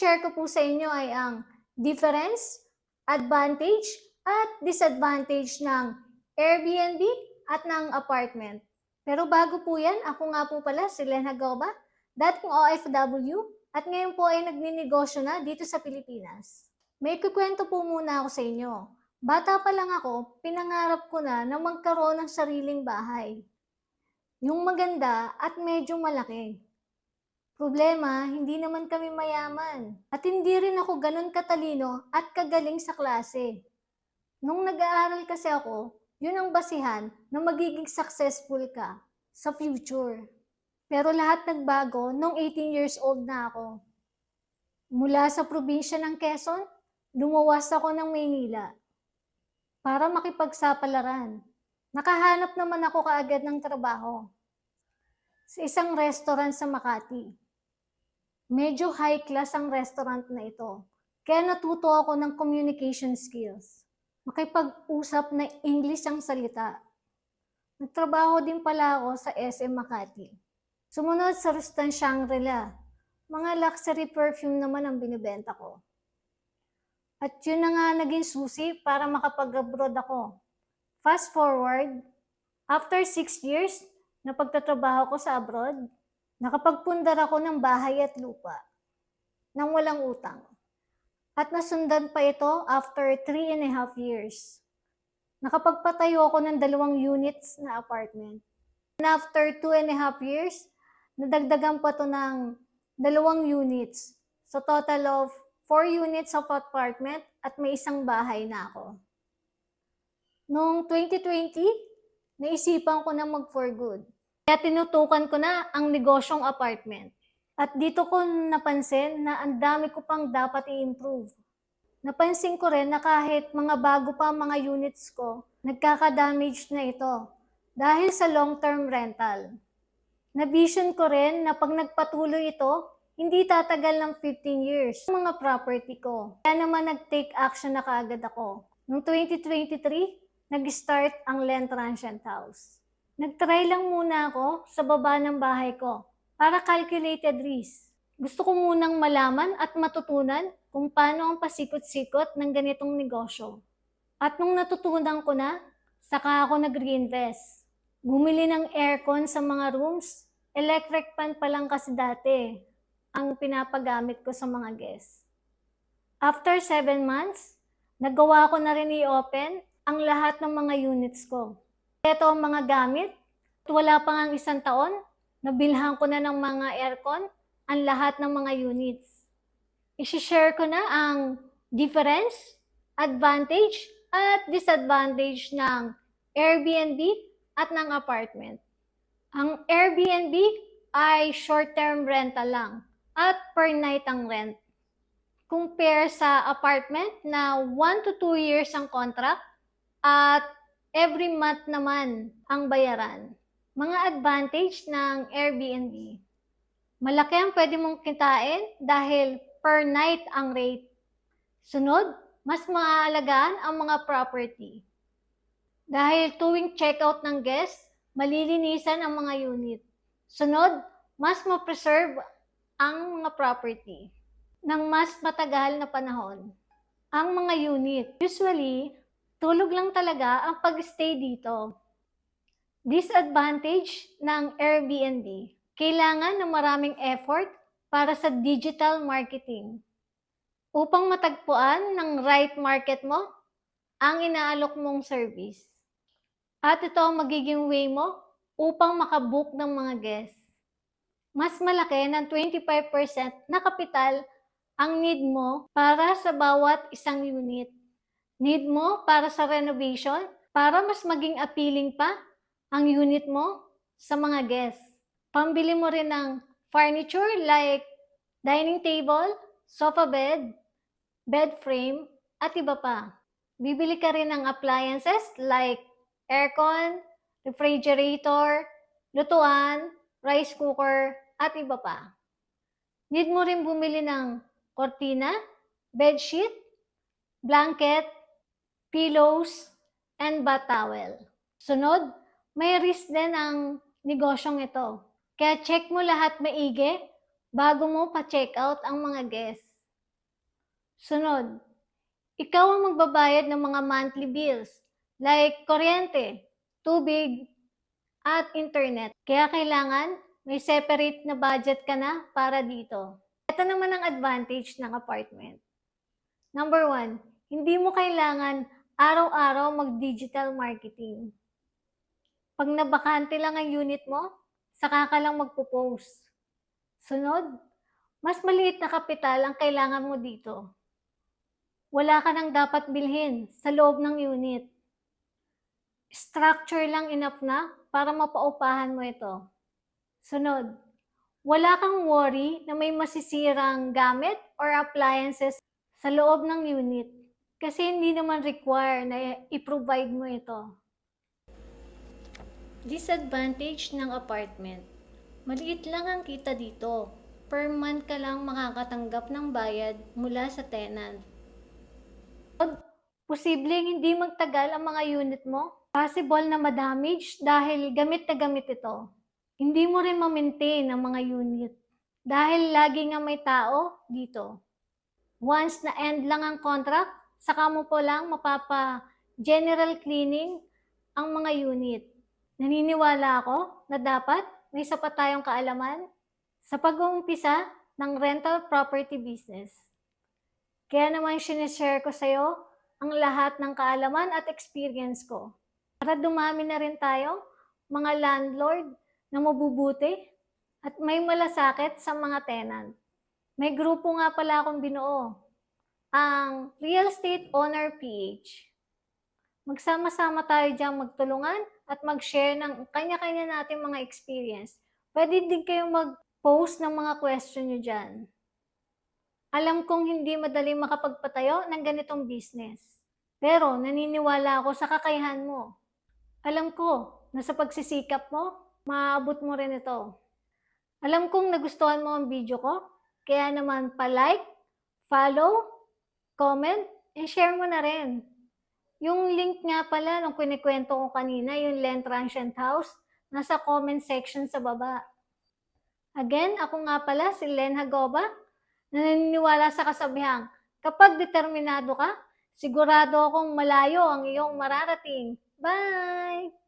i-share ko po sa inyo ay ang difference, advantage, at disadvantage ng Airbnb at ng apartment. Pero bago po yan, ako nga po pala si Len Hagoba, dating OFW, at ngayon po ay nagninegosyo na dito sa Pilipinas. May kukwento po muna ako sa inyo. Bata pa lang ako, pinangarap ko na magkaroon ng sariling bahay. Yung maganda at medyo malaki. Problema, hindi naman kami mayaman. At hindi rin ako ganun katalino at kagaling sa klase. Nung nag-aaral kasi ako, yun ang basihan na magiging successful ka sa future. Pero lahat nagbago nung 18 years old na ako. Mula sa probinsya ng Quezon, lumuwas ako ng Maynila para makipagsapalaran. Nakahanap naman ako kaagad ng trabaho sa isang restaurant sa Makati. Medyo high class ang restaurant na ito. Kaya natuto ako ng communication skills. Makipag-usap na English ang salita. Nagtrabaho din pala ako sa SM Makati. Sumunod sa restaurant Shangri-La. Mga luxury perfume naman ang binibenta ko. At yun na nga naging susi para makapag-abroad ako. Fast forward, after 6 years na pagtatrabaho ko sa abroad, nakapagpundar ako ng bahay at lupa nang walang utang. At nasundan pa ito after 3.5 years. Nakapagpatayo ako ng 2 units na apartment. And after 2.5 years, nadagdagan pa ito ng 2 units. So total of 4 units of apartment at may isang bahay na ako. Noong 2020, naisipan ko na mag-for good. Kaya tinutukan ko na ang negosyong apartment. At dito ko napansin na ang dami ko pang dapat i-improve. Napansin ko rin na kahit mga bago pa mga units ko, nagkaka-damage na ito dahil sa long-term rental. Na-vision ko rin na pag nagpatuloy ito, hindi tatagal ng 15 years ang mga property ko. Kaya naman nag-take action na kaagad ako. Noong 2023, nag-start ang Len Transient House. Nag-try lang muna ako sa baba ng bahay ko para calculated risk. Gusto ko munang malaman at matutunan kung paano ang pasikot-sikot ng ganitong negosyo. At nung natutunan ko na, saka ako nag-reinvest. Bumili ng aircon sa mga rooms. Electric fan pa lang kasi dati ang pinapagamit ko sa mga guests. After 7 months, nagawa ko na rin i-open ang lahat ng mga units ko. Ito ang mga gamit. Wala pa nga 1 taon, nabilhan ko na ng mga aircon ang lahat ng mga units. I-share ko na ang difference, advantage, at disadvantage ng Airbnb at ng apartment. Ang Airbnb ay short-term rental lang at per night ang rent. Compare sa apartment na 1 to 2 years ang contract at every month naman ang bayaran. Mga advantage ng Airbnb. Malaki ang pwede mong kitain dahil per night ang rate. Sunod, mas maaalagaan ang mga property. Dahil tuwing checkout ng guest, malilinisan ang mga unit. Sunod, mas ma-preserve ang mga property ng mas matagal na panahon. Ang mga unit, usually, tulog lang talaga ang pag-stay dito. Disadvantage ng Airbnb. Kailangan ng maraming effort para sa digital marketing. Upang matagpuan ng right market mo, ang inaalok mong service. At ito ang magiging way mo upang makabook ng mga guests. Mas malaki ng 25% na kapital ang need mo para sa bawat isang unit. Need mo para sa renovation, para mas maging appealing pa ang unit mo sa mga guests. Pambili mo rin ng furniture like dining table, sofa bed, bed frame, at iba pa. Bibili ka rin ng appliances like aircon, refrigerator, lutuan, rice cooker, at iba pa. Need mo rin bumili ng kortina, bedsheet, blanket, pillows, and bath towel. Sunod, may risk din ang negosyong ito. Kaya check mo lahat maigi bago mo pa-check out ang mga guests. Sunod, ikaw ang magbabayad ng mga monthly bills like kuryente, tubig, at internet. Kaya kailangan may separate na budget ka na para dito. Ito naman ang advantage ng apartment. Number 1, hindi mo kailangan araw-araw mag-digital marketing. Pag nabakante lang ang unit mo, saka ka lang magpo-post. Sunod, mas maliit na kapital ang kailangan mo dito. Wala ka nang dapat bilhin sa loob ng unit. Structure lang enough na para mapaupahan mo ito. Sunod, wala kang worry na may masisirang gamit or appliances sa loob ng unit kasi hindi naman require na i-provide mo ito. Disadvantage ng apartment. Maliit lang ang kita dito. Per month ka lang makakatanggap ng bayad mula sa tenant. Posibleng hindi magtagal ang mga unit mo. Possible na ma-damage dahil gamit na gamit ito. Hindi mo rin ma-maintain ang mga unit dahil lagi nga may tao dito. Once na end lang ang contract, saka mo po lang mapapa-general cleaning ang mga unit. Naniniwala ako na dapat may sapat tayong kaalaman sa pag-uumpisa ng rental property business. Kaya naman sinishare ko sa'yo ang lahat ng kaalaman at experience ko. Para dumami na rin tayo, mga landlord na mabubuti at may malasakit sa mga tenant. May grupo nga pala akong binuo, ang Real Estate Owner PH. Magsama-sama tayo diyang magtulungan at mag-share ng kanya-kanya natin mga experience. Pwede din kayong mag-post ng mga question nyo dyan. Alam kong hindi madali makapagpatayo ng ganitong business. Pero naniniwala ako sa kakayahan mo. Alam ko na sa pagsisikap mo, maaabot mo rin ito. Alam kong nagustuhan mo ang video ko, kaya naman pa-like, follow, comment, and share mo na rin. Yung link nga pala nung kinikwento ko kanina, yung Len Transient House, nasa comment section sa baba. Again, ako nga pala si Len Hagoba, naniniwala sa kasabihang, kapag determinado ka, sigurado akong malayo ang iyong mararating. Bye!